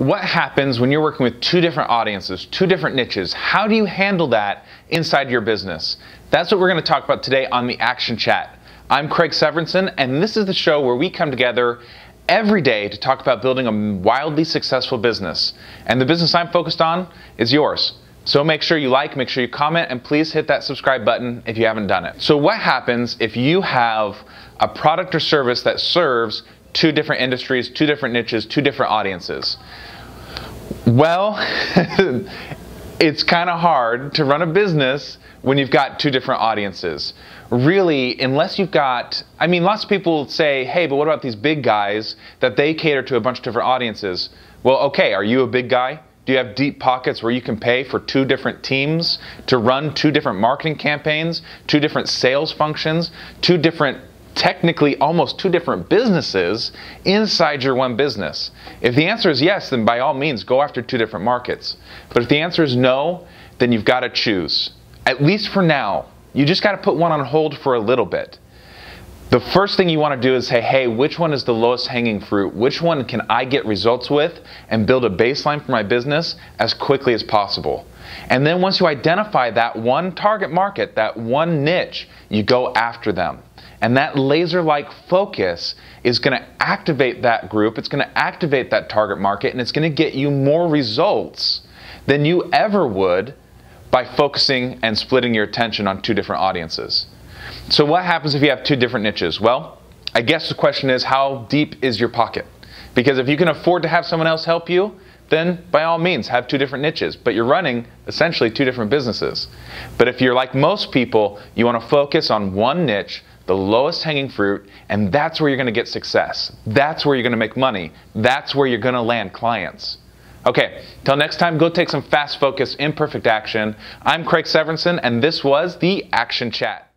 What happens when you're working with two different audiences, two different niches? How do you handle that inside your business? That's what we're going to talk about today on the Action Chat. I'm Craig Severinsen, and this is the show where we come together every day to talk about building a wildly successful business. And the business I'm focused on is yours. So make sure you like, make sure you comment, and please hit that subscribe button if you haven't done it. So what happens if you have a product or service that serves two different industries, two different niches, two different audiences? Well, it's kind of hard to run a business when you've got two different audiences. Really, unless you've got, lots of people say, hey, but what about these big guys that they cater to a bunch of different audiences? Well, okay, are you a big guy? Do you have deep pockets where you can pay for two different teams to run two different marketing campaigns, two different sales functions, two different, technically almost two different businesses inside your one business? If the answer is yes, then by all means go after two different markets. But if the answer is no, then you've got to choose. At least for now, you just got to put one on hold for a little bit. The first thing you want to do is say, hey, which one is the lowest hanging fruit? Which one can I get results with and build a baseline for my business as quickly as possible? And then once you identify that one target market, that one niche, you go after them. And that laser-like focus is going to activate that group, it's going to activate that target market, and it's going to get you more results than you ever would by focusing and splitting your attention on two different audiences. So what happens if you have two different niches? Well, I guess the question is, how deep is your pocket? Because if you can afford to have someone else help you, then by all means have two different niches, but you're running essentially two different businesses. But if you're like most people, you want to focus on one niche, the lowest hanging fruit, and that's where you're going to get success. That's where you're going to make money. That's where you're going to land clients. Okay, till next time, go take some fast, focused, imperfect action. I'm Craig Severinsen, and this was the Action Chat.